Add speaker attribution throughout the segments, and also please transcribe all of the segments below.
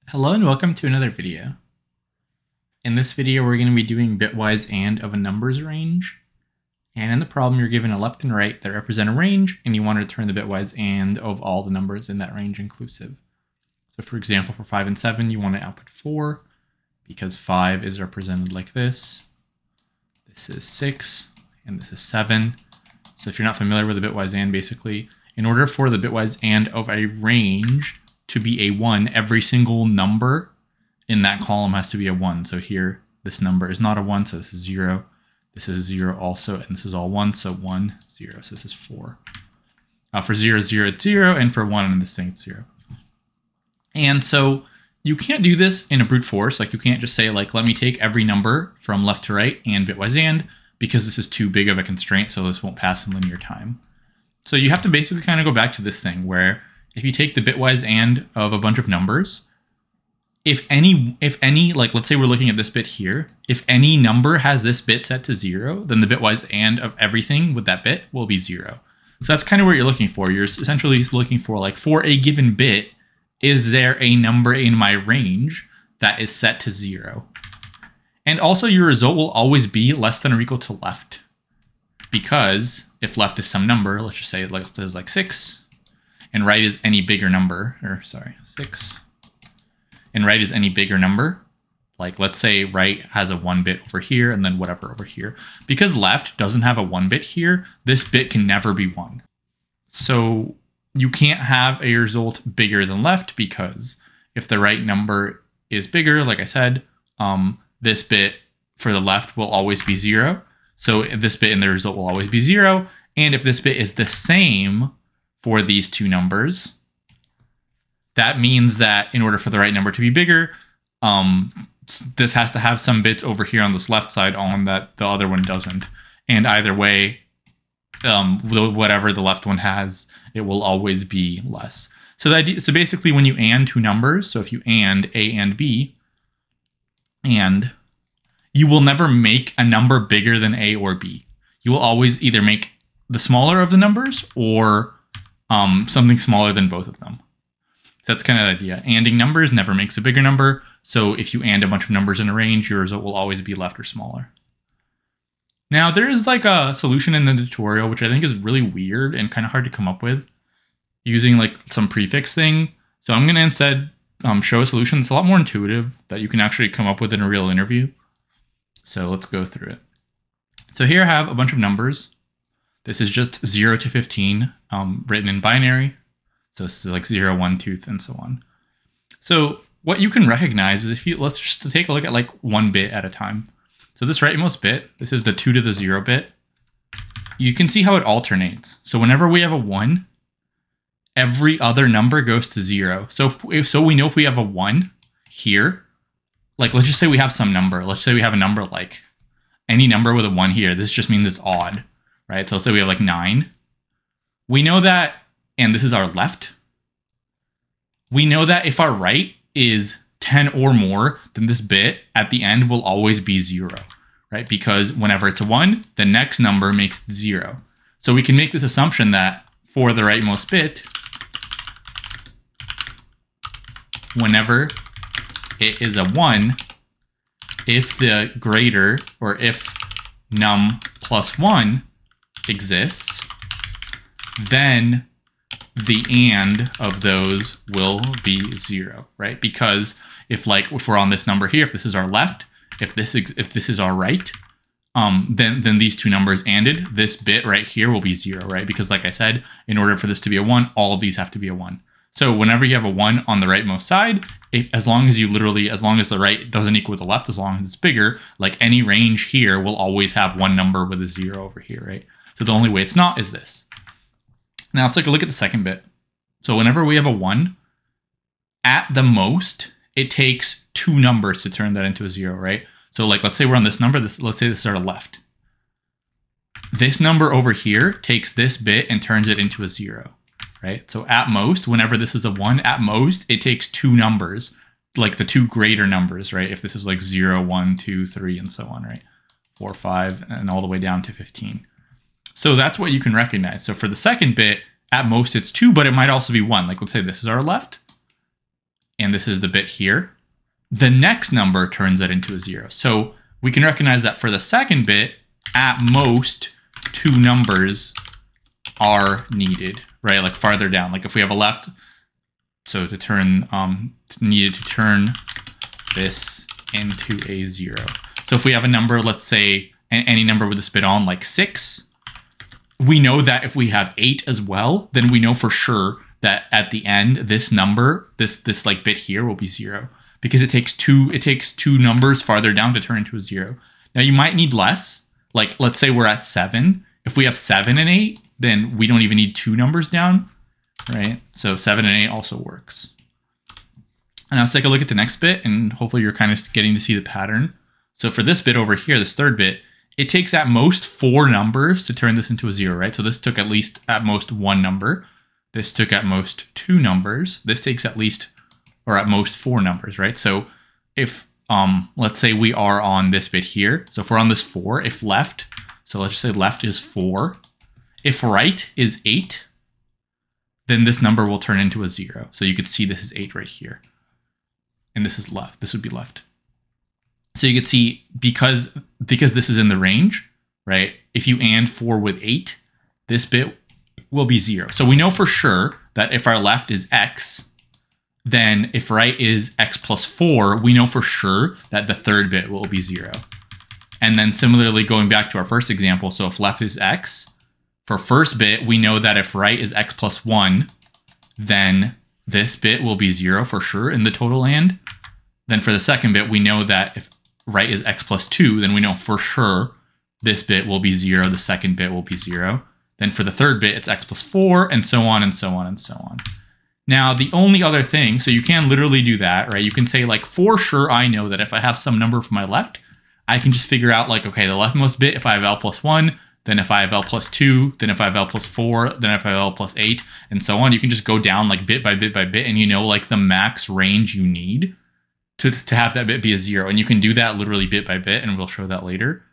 Speaker 1: Hello and welcome to another video. In this video, we're going to be doing bitwise AND of a numbers range. And in the problem, you're given a left and right that represent a range, and you want to return the bitwise AND of all the numbers in that range inclusive. So for example, for 5 and 7, you want to output 4, because 5 is represented like this. This is 6, and this is 7. So if you're not familiar with the bitwise AND, basically, in order for the bitwise AND of a range to be a 1, every single number in that column has to be a 1. So here, this number is not a 1, so this is 0. This is 0 also, and this is all 1, so 1, 0. So this is 4. For 0, 0, it's 0, and for 1 in this thing, it's 0. And so you can't do this in a brute force. Like, you can't just say, like, let me take every number from left to right and bitwise AND, because this is too big of a constraint, so this won't pass in linear time. So you have to basically kind of go back to this thing where if you take the bitwise AND of a bunch of numbers, if any, like let's say we're looking at this bit here, if any number has this bit set to 0, then the bitwise AND of everything with that bit will be 0. So that's kind of what you're looking for. You're essentially looking for, like, for a given bit, is there a number in my range that is set to 0? And also your result will always be less than or equal to left. Because if left is some number, let's just say left is like 6, and right is any bigger number, or sorry, 6, and right is any bigger number, like let's say right has a 1 bit over here and then whatever over here. Because left doesn't have a 1 bit here, this bit can never be 1. So you can't have a result bigger than left, because if the right number is bigger, like I said, this bit for the left will always be 0. So this bit in the result will always be 0. And if this bit is the same for these two numbers, that means that in order for the right number to be bigger, this has to have some bits over here on this left side on that the other one doesn't. And either way, whatever the left one has, it will always be less. So basically when you AND two numbers, so if you AND A and B, and you will never make a number bigger than A or B. You will always either make the smaller of the numbers or something smaller than both of them. So that's kind of the idea. ANDing numbers never makes a bigger number. So if you AND a bunch of numbers in a range, your result will always be left or smaller. Now, there is like a solution in the tutorial, which I think is really weird and kind of hard to come up with, using like some prefix thing. So I'm going to instead show a solution that's a lot more intuitive that you can actually come up with in a real interview. So let's go through it. So here I have a bunch of numbers. This is just 0 to 15 written in binary. So this is like 0, 1, 2, and so on. So what you can recognize is let's just take a look at like one bit at a time. So this rightmost bit, this is the 2 to the 0 bit. You can see how it alternates. So whenever we have a 1, every other number goes to 0. So we know if we have a 1 here, like let's just say we have some number. Let's say we have a number like any number with a 1 here. This just means it's odd, right? So let's say we have like 9. We know that, and this is our left. We know that if our right is 10 or more, then this bit at the end will always be 0, right? Because whenever it's a 1, the next number makes 0. So we can make this assumption that for the rightmost bit, whenever it is a 1, if the greater, or if num plus 1 exists, then the AND of those will be 0, right? Because if we're on this number here, if this is our left, if this is our right, then these two numbers ANDed, this bit right here will be 0, right? Because like I said, in order for this to be a 1, all of these have to be a 1. So whenever you have a 1 on the rightmost side, as long as the right doesn't equal the left, as long as it's bigger, like any range here will always have one number with a 0 over here, right? So the only way it's not is this. Now let's take a look at the second bit. So whenever we have a 1, at the most, it takes 2 numbers to turn that into a 0, right? So like, let's say we're on this number, let's say this is our left. This number over here takes this bit and turns it into a 0, right? So at most, whenever this is a 1, at most, it takes 2 numbers, like the 2 greater numbers, right? If this is like 0, 1, 2, 3, and so on, right? 4, 5, and all the way down to 15. So that's what you can recognize. So for the second bit, at most it's 2, but it might also be 1. Like let's say this is our left. and this is the bit here, the next number turns that into a 0. So we can recognize that for the second bit, at most 2 numbers are needed, right? Like farther down. Like if we have a left, so to turn, needed to turn this into a 0. So if we have a number, let's say any number with this bit on, like 6, we know that if we have 8 as well, then we know for sure that at the end, this number, this like bit here will be 0, because it takes two numbers farther down to turn into a 0. Now you might need less. Like let's say we're at 7. If we have 7 and 8, then we don't even need 2 numbers down, right? So 7 and 8 also works. And now let's take a look at the next bit, and hopefully you're kind of getting to see the pattern. So for this bit over here, this third bit, it takes at most 4 numbers to turn this into a 0, right? So this took at most 1 number. This took at most 2 numbers. This takes at most 4 numbers, right? So if, let's say we are on this bit here. So if we're on this 4, if left, so let's just say left is 4. If right is 8, then this number will turn into a 0. So you could see this is 8 right here. And this is left. This would be left. So you could see because this is in the range, right? If you AND 4 with 8, this bit will be 0. So we know for sure that if our left is x, then if right is x plus 4, we know for sure that the third bit will be 0. And then similarly, going back to our first example, so if left is x, for first bit, we know that if right is x plus 1, then this bit will be 0 for sure in the total AND. Then for the second bit, we know that if right is x plus 2, then we know for sure this bit will be 0, the second bit will be 0. Then for the third bit, it's x plus 4, and so on and so on and so on. Now, the only other thing, so you can literally do that, right? You can say, like, for sure, I know that if I have some number for my left, I can just figure out, like, okay, the leftmost bit, if I have L plus 1, then if I have L plus 2, then if I have L plus 4, then if I have L plus 8, and so on. You can just go down, like, bit by bit by bit, and you know, like, the max range you need to have that bit be a 0. And you can do that literally bit by bit, and we'll show that later.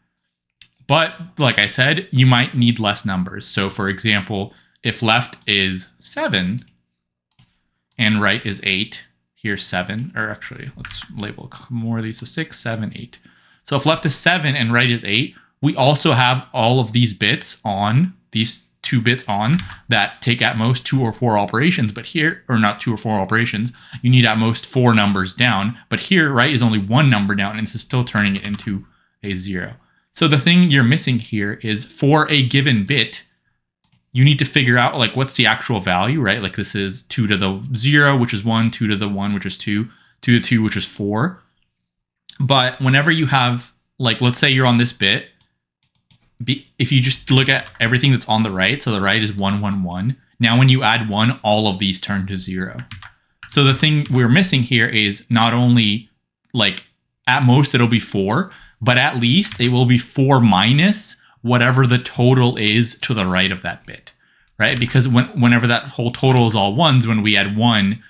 Speaker 1: But like I said, you might need less numbers. So for example, if left is 7 and right is 8, here's 7, or actually let's label more of these. So 6, 7, 8. So if left is 7 and right is 8, we also have all of these bits on, these 2 bits on, that take at most 2 or 4 operations. But here, or not 2 or 4 operations, you need at most 4 numbers down. But here, right is only 1 number down, and this is still turning it into a 0. So the thing you're missing here is for a given bit, you need to figure out, like, what's the actual value, right? Like this is 2 to the 0, which is 1, 2 to the 1, which is 2, 2 to the 2, which is 4. But whenever you have, like, let's say you're on this bit, if you just look at everything that's on the right, so the right is 1, 1, 1. Now when you add 1, all of these turn to 0. So the thing we're missing here is not only, like, at most it'll be 4, but at least it will be 4 minus whatever the total is to the right of that bit, right? Because whenever that whole total is all 1s, when we add 1,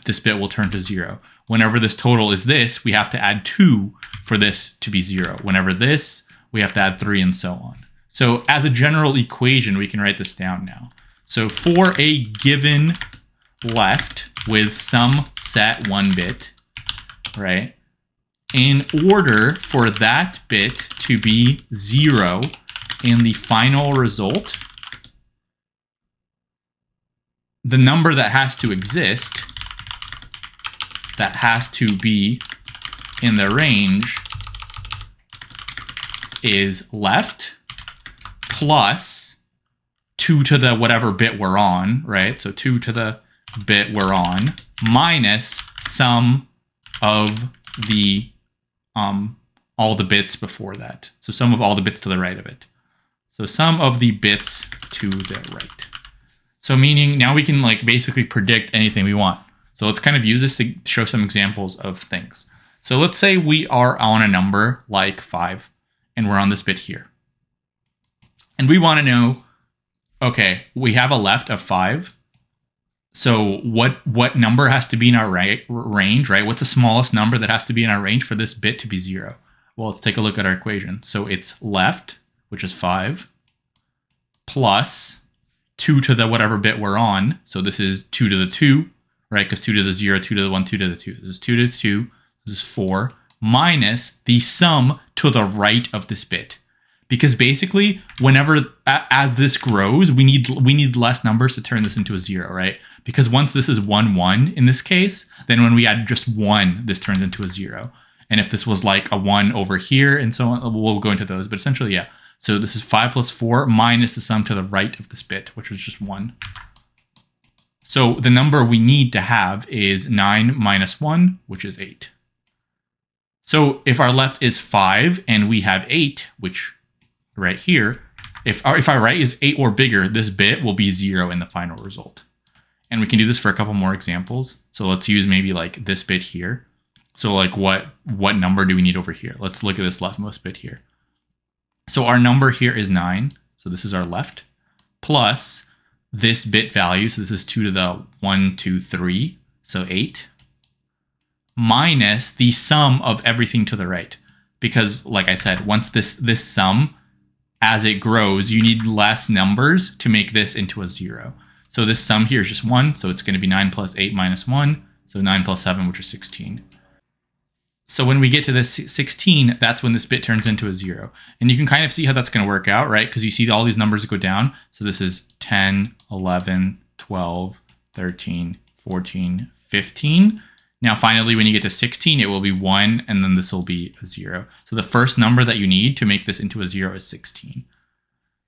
Speaker 1: this bit will turn to 0. Whenever this total is this, we have to add 2 for this to be 0. Whenever this, we have to add 3, and so on. So as a general equation, we can write this down now. So for a given left with some set 1 bit, right? In order for that bit to be 0 in the final result, the number that has to exist, that has to be in the range, is left plus 2 to the whatever bit we're on, right? So 2 to the bit we're on minus sum of the all the bits before that. So sum of all the bits to the right of it. So sum of the bits to the right. So meaning now we can, like, basically predict anything we want. So let's kind of use this to show some examples of things. So let's say we are on a number like 5 and we're on this bit here. And we want to know, okay, we have a left of 5. So what number has to be in our range, right? What's the smallest number that has to be in our range for this bit to be 0? Well, let's take a look at our equation. So it's left, which is 5, plus 2 to the whatever bit we're on. So this is 2 to the 2, right? Because 2 to the 0, 2 to the 1, 2 to the 2. This is 2 to the 2, this is 4, minus the sum to the right of this bit. Because basically, whenever, as this grows, we need less numbers to turn this into a 0, right? Because once this is 1, 1 in this case, then when we add just 1, this turns into a 0. And if this was like a 1 over here and so on, we'll go into those. But essentially, yeah. So this is 5 plus 4 minus the sum to the right of this bit, which is just 1. So the number we need to have is 9 minus 1, which is 8. So if our left is 5 and we have 8, which right here, if our right is 8 or bigger, this bit will be 0 in the final result. And we can do this for a couple more examples. So let's use maybe like this bit here. So like what number do we need over here? Let's look at this leftmost bit here. So our number here is 9. So this is our left, plus this bit value. So this is 2 to the 1, 2, 3. So 8, minus the sum of everything to the right. Because like I said, once this sum, as it grows, you need less numbers to make this into a 0. So this sum here is just 1. So it's going to be 9 plus 8 minus 1. So 9 plus 7, which is 16. So when we get to this 16, that's when this bit turns into a 0. And you can kind of see how that's going to work out, right? Because you see all these numbers go down. So this is 10, 11, 12, 13, 14, 15. Now, finally, when you get to 16, it will be 1, and then this will be a 0. So the first number that you need to make this into a 0 is 16.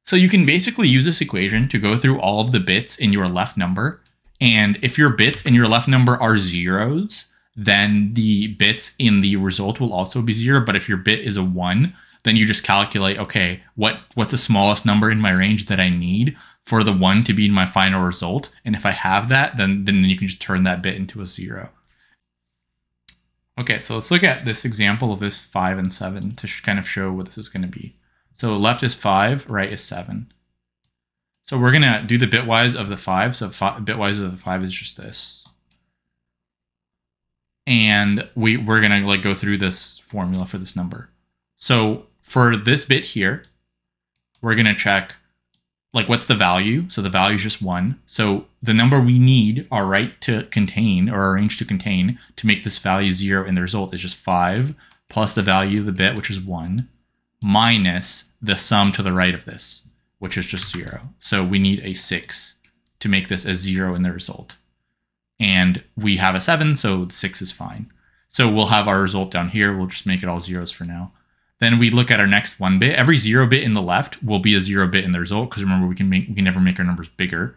Speaker 1: So you can basically use this equation to go through all of the bits in your left number. And if your bits in your left number are zeros, then the bits in the result will also be 0. But if your bit is a 1, then you just calculate, okay, what's the smallest number in my range that I need for the 1 to be in my final result? And if I have that, then you can just turn that bit into a 0. Okay, so let's look at this example of this 5 and 7 to kind of show what this is going to be. So left is 5, right is 7. So we're going to do the bitwise of the 5. So bitwise of the 5 is just this. And we're going to like go through this formula for this number. So for this bit here, we're going to check like what's the value. So the value is just 1. So the number we need our right to contain or our range to contain to make this value 0 in the result is just 5 plus the value of the bit, which is 1, minus the sum to the right of this, which is just 0. So we need a 6 to make this a 0 in the result. And we have a 7, so 6 is fine. So we'll have our result down here. We'll just make it all zeros for now. Then we look at our next 1 bit. Every 0 bit in the left will be a 0 bit in the result, because remember, we can never make our numbers bigger.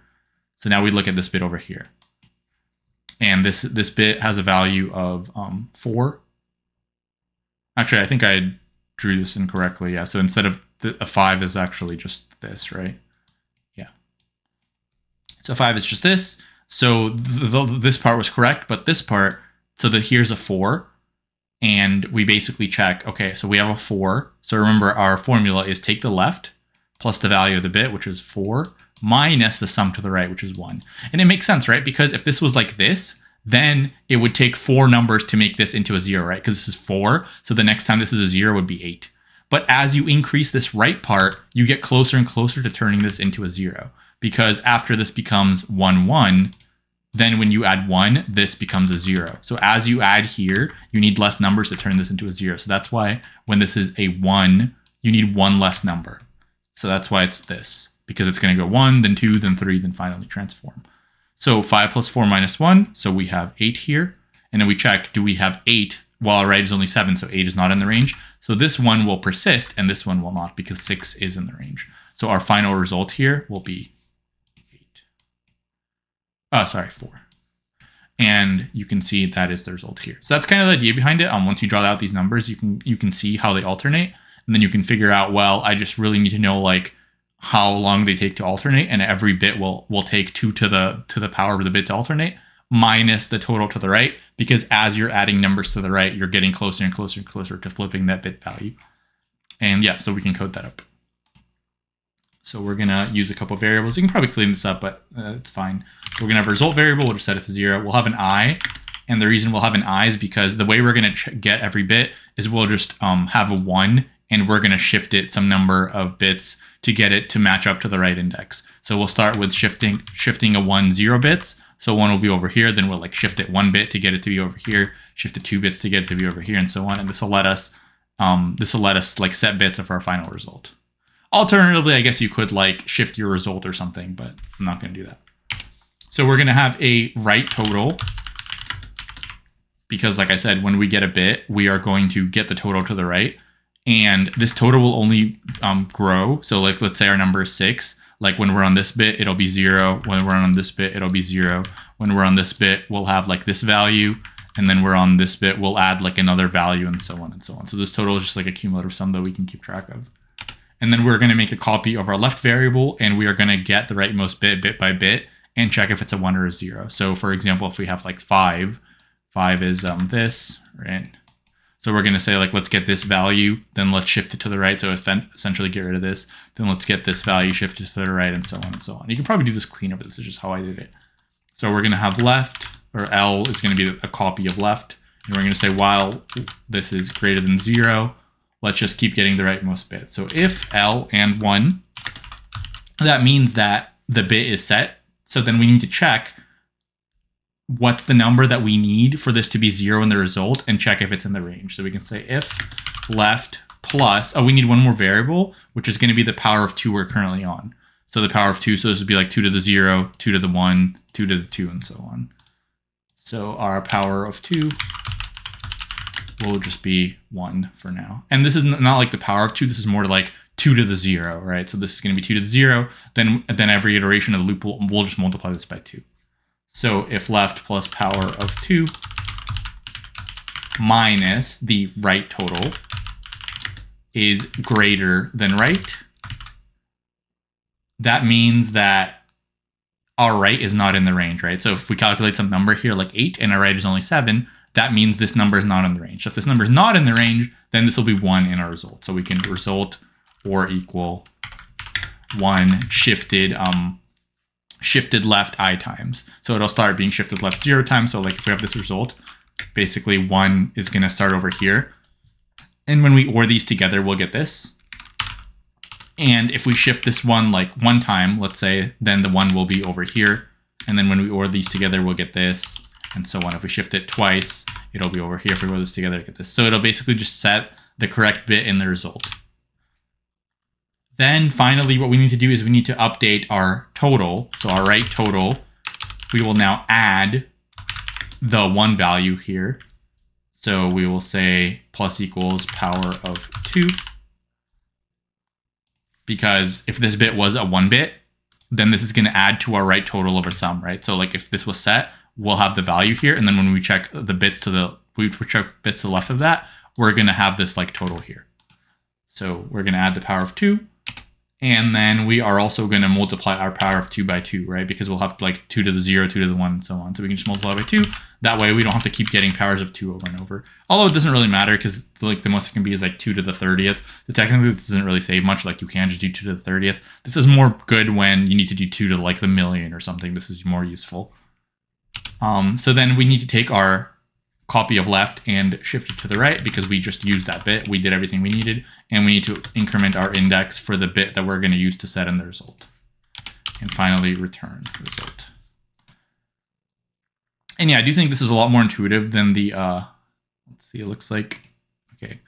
Speaker 1: So now we look at this bit over here. And this bit has a value of 4. Actually, I think I drew this incorrectly. Yeah, so instead of a 5 is actually just this, right? Yeah. So 5 is just this. So this part was correct, but this part, so that here's a 4. And we basically check, okay, so we have a 4. So remember, our formula is take the left plus the value of the bit, which is 4, minus the sum to the right, which is 1. And it makes sense, right? Because if this was like this, then it would take 4 numbers to make this into a 0, right? Because this is 4. So the next time this is a 0 would be 8. But as you increase this right part, you get closer and closer to turning this into a 0. Because after this becomes 1, 1, then when you add 1, this becomes a 0. So as you add here, you need less numbers to turn this into a 0. So that's why when this is a 1, you need 1 less number. So that's why it's this, because it's going to go 1, then 2, then 3, then finally transform. So 5 plus 4 minus 1. So we have 8 here. And then we check, do we have 8? Well, our right is only 7, so 8 is not in the range. So this one will persist, and this one will not, because 6 is in the range. So our final result here will be 4. And you can see that is the result here. So that's kind of the idea behind it. Once you draw out these numbers, you can see how they alternate, and then you can figure out, well, I just really need to know like how long they take to alternate, and every bit will take 2 to the power of the bit to alternate minus the total to the right, because as you're adding numbers to the right, you're getting closer and closer and closer to flipping that bit value. And yeah, so we can code that up. So we're going to use a couple of variables. You can probably clean this up, but it's fine. We're going to have a result variable. We'll just set it to 0. We'll have an I. And the reason we'll have an I is because the way we're going to get every bit is we'll just have a 1, and we're going to shift it some number of bits to get it to match up to the right index. So we'll start with shifting a 1 0 bits. So 1 will be over here, then we'll like shift it 1 bit to get it to be over here, shift it 2 bits to get it to be over here, and so on. And this will let us like set bits of our final result. Alternatively, I guess you could like shift your result or something, but I'm not going to do that. So we're going to have a right total, because like I said, when we get a bit, we are going to get the total to the right. And this total will only grow. So like, let's say our number is 6. Like when we're on this bit, it'll be 0. When we're on this bit, it'll be 0. When we're on this bit, we'll have like this value. And then we're on this bit, we'll add like another value and so on and so on. So this total is just like a cumulative sum that we can keep track of. And then we're going to make a copy of our left variable, and we are going to get the rightmost bit by bit and check if it's a 1 or a 0. So for example, if we have like 5 is this, right? So we're going to say like, let's get this value, then let's shift it to the right. So essentially get rid of this. Then let's get this value shifted to the right, and so on and so on. You can probably do this cleaner, but this is just how I did it. So we're going to have left, or L is going to be a copy of left. And we're going to say while this is greater than 0, let's just keep getting the rightmost bit. So if L and 1, that means that the bit is set. So then we need to check what's the number that we need for this to be 0 in the result, and check if it's in the range. So we can say if left plus, we need one more variable, which is going to be the power of 2 we're currently on. So the power of 2, so this would be like 2 to the 0, 2 to the 1, 2 to the 2, and so on. So our power of 2 will just be 1 for now. And this is not like the power of 2, this is more like 2 to the 0, right? So this is going to be 2 to the 0, then every iteration of the loop we'll just multiply this by 2. So if left plus power of 2 minus the right total is greater than right, that means that our right is not in the range, right? So if we calculate some number here like 8 and our right is only 7, that means this number is not in the range. So if this number is not in the range, then this will be 1 in our result. So we can result or equal 1 shifted left I times. So it'll start being shifted left 0 times. So like if we have this result, basically 1 is going to start over here. And when we OR these together, we'll get this. And if we shift this one like 1 time, let's say, then the 1 will be over here. And then when we OR these together, we'll get this, and so on. If we shift it twice, it'll be over here. If we OR this together, get this. So it'll basically just set the correct bit in the result. Then finally, what we need to do is we need to update our total. So our right total, we will now add the 1 value here. So we will say plus equals power of 2. Because if this bit was a 1 bit, then this is going to add to our right total over sum, right? So like if this was set, we'll have the value here. And then when we check the bits to the, bits to the left of that, we're going to have this like total here. So we're going to add the power of 2. And then we are also going to multiply our power of 2 by 2, right? Because we'll have like 2 to the 0, 2 to the 1, and so on. So we can just multiply by 2. That way we don't have to keep getting powers of 2 over and over. Although it doesn't really matter because like the most it can be is like 2 to the 30th. So technically this doesn't really save much. Like you can just do 2 to the 30th. This is more good when you need to do 2 to like the million or something. This is more useful. So then we need to take our copy of left and shift it to the right because we just used that bit. We did everything we needed, and we need to increment our index for the bit that we're going to use to set in the result. And finally, return result. And yeah, I do think this is a lot more intuitive than the, let's see, it looks like, okay.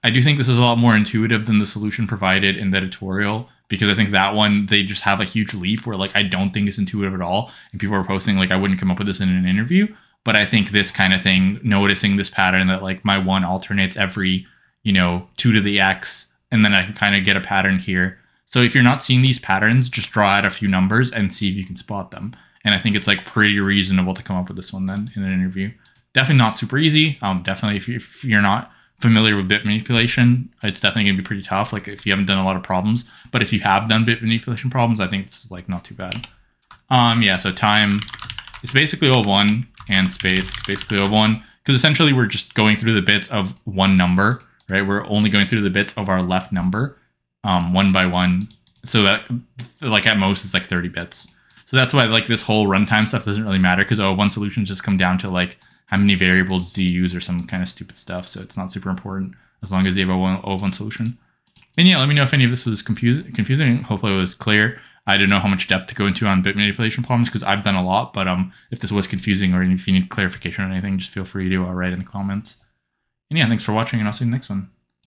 Speaker 1: I do think this is a lot more intuitive than the solution provided in the tutorial, because I think that one, they just have a huge leap where like, I don't think it's intuitive at all. And people are posting like, I wouldn't come up with this in an interview. But I think this kind of thing, noticing this pattern that like my 1 alternates every, 2 to the x, and then I can kind of get a pattern here. So if you're not seeing these patterns, just draw out a few numbers and see if you can spot them. And I think it's like pretty reasonable to come up with this one then in an interview. Definitely not super easy. Definitely if you're not familiar with bit manipulation, it's definitely gonna be pretty tough. Like if you haven't done a lot of problems, but if you have done bit manipulation problems, I think it's like not too bad. Yeah, so time is basically O1 and space is basically O1 because essentially we're just going through the bits of one number, right? We're only going through the bits of our left number, 1 by 1. So that like at most it's like 30 bits. So that's why like this whole runtime stuff doesn't really matter because O1 solutions just come down to like how many variables do you use or some kind of stupid stuff. So it's not super important as long as you have a O1 solution. And yeah, let me know if any of this was confusing. Hopefully it was clear. I don't know how much depth to go into on bit manipulation problems because I've done a lot, but if this was confusing or if you need clarification on anything, just feel free to write in the comments. And yeah, thanks for watching, and I'll see you in the next one.